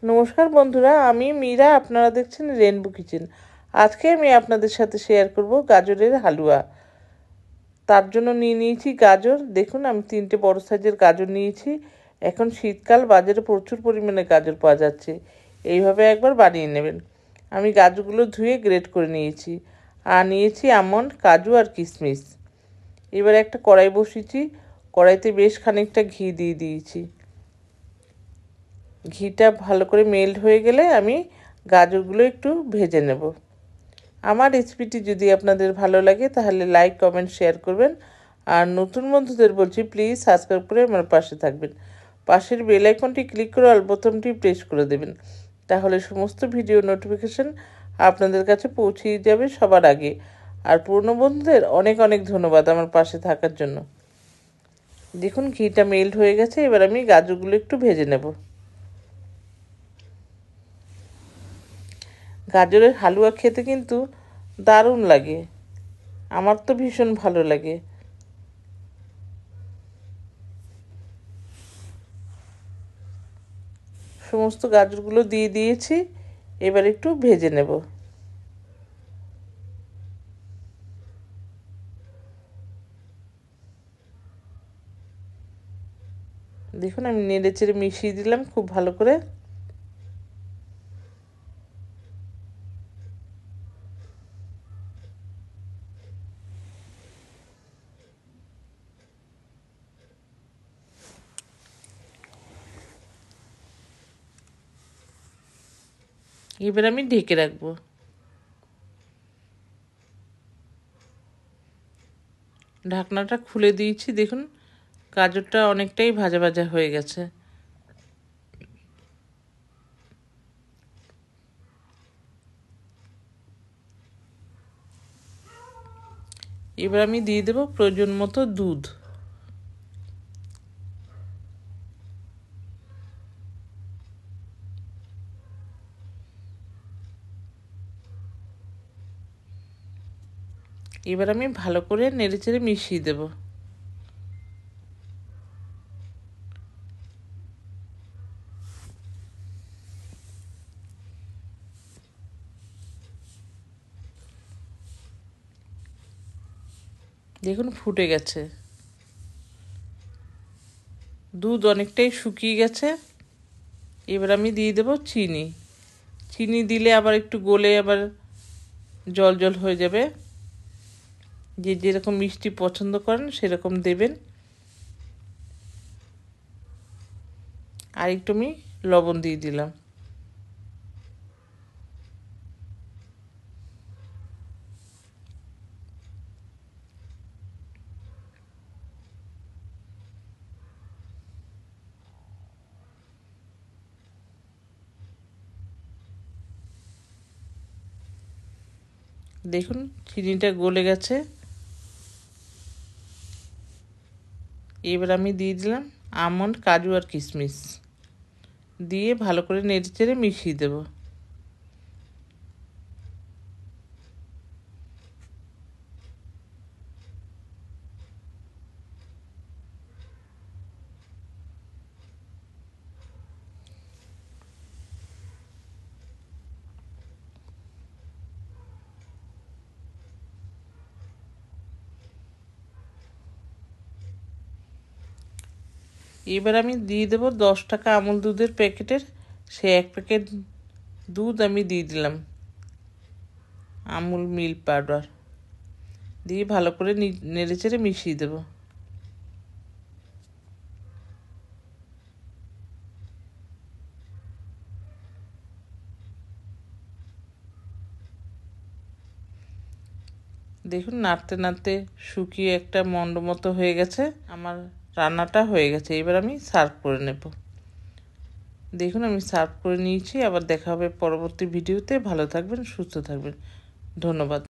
নমস্কার বন্ধুরা, আমি মীরা। আপনারা দেখছেন রেনবো কিচেন। আজকে আমি আপনাদের সাথে শেয়ার করব গাজরের হালুয়া। তার জন্য নিয়ে নিয়েছি গাজর। দেখুন, আমি 3টে বড় সাইজের গাজর নিয়েছি। এখন শীতকাল, বাজারে প্রচুর পরিমাণে গাজর পাওয়া যাচ্ছে। এইভাবে একবার বানিয়ে নেবেন। আমি গাজরগুলো ধুয়ে গ্রেট করে নিয়েছি। আর নিয়েছি আমন্ড, কাজু আর কিশমিশ। এবার একটা কড়াই বসিয়েছি। কড়াইতে বেশ খানিকটা ঘি দিয়ে দিয়েছি। ঘিটা ভালো করে মেল্ট হয়ে গেলে আমি গাজরগুলো একটু ভেজে নেব। আমার রেসিপিটি যদি আপনাদের ভালো লাগে তাহলে লাইক, কমেন্ট, শেয়ার করবেন। আর নতুন বন্ধুদের বলছি, প্লিজ সাবস্ক্রাইব করে আমার পাশে থাকবেন। পাশের বেল আইকনটি ক্লিক করে অল বোতামটি প্রেস করে দেবেন। তাহলে সমস্ত ভিডিও নোটিফিকেশন আপনাদের কাছে পৌঁছে যাবে সবার আগে। আর পুরনো বন্ধুদের অনেক অনেক ধন্যবাদ আমার পাশে থাকার জন্য। দেখুন, ঘিটা মেল্ট হয়ে গেছে। এবার আমি গাজরগুলো একটু ভেজে নেব। গাজরের হালুয়া খেতে কিন্তু দারুণ লাগে। আমার তো ভীষণ ভালো লাগে। সমস্ত গাজরগুলো দিয়ে দিয়েছি। এবার একটু ভেজে নেব। দেখুন, আমি নেড়ে চেড়ে মিশিয়ে দিলাম খুব ভালো করে। এবার আমি ঢেকে রাখবো। ঢাকনাটা খুলে দিয়েছি। দেখুন, গাজরটা অনেকটাই ভাজা ভাজা হয়ে গেছে। এবার আমি দিয়ে দেবো প্রয়োজন মতো দুধ। এবার আমি ভালো করে নেড়ে চেড়ে মিশিয়ে দেব। দেখুন, ফুটে গেছে। দুধ অনেকটাই শুকিয়ে গেছে। এবার আমি দিয়ে দেব চিনি। চিনি দিলে আবার একটু গলে আবার জল জল হয়ে যাবে। যে যেরকম মিষ্টি পছন্দ করেন সেরকম দেবেন। আর একটু আমি লবণ দিয়ে দিলাম। দেখুন, চিনিটা গলে গেছে। এবার আমি দিয়ে দিলাম আমন্ড, কাজু আর কিশমিশ। দিয়ে ভালো করে নেড়ে চেড়ে মিশিয়ে দেব। এবার আমি দিয়ে দেবো 10 টাকা আমুল দুধের প্যাকেটের সে 1 প্যাকেট দুধ আমি দিয়ে দিলাম। আমুল মিল্ক পাউডার দিয়ে ভালো করে নেড়ে চেড়ে মিশিয়ে দেব। দেখুন, নাড়তে নাড়তে শুকিয়ে একটা মন্ড মতো হয়ে গেছে। আমার রান্নাটা হয়ে গেছে। এবার আমি সার্ভ করে নেব। দেখুন, আমি সার্ভ করে নিয়েছি। আবার দেখা হবে পরবর্তী ভিডিওতে। ভালো থাকবেন, সুস্থ থাকবেন। ধন্যবাদ।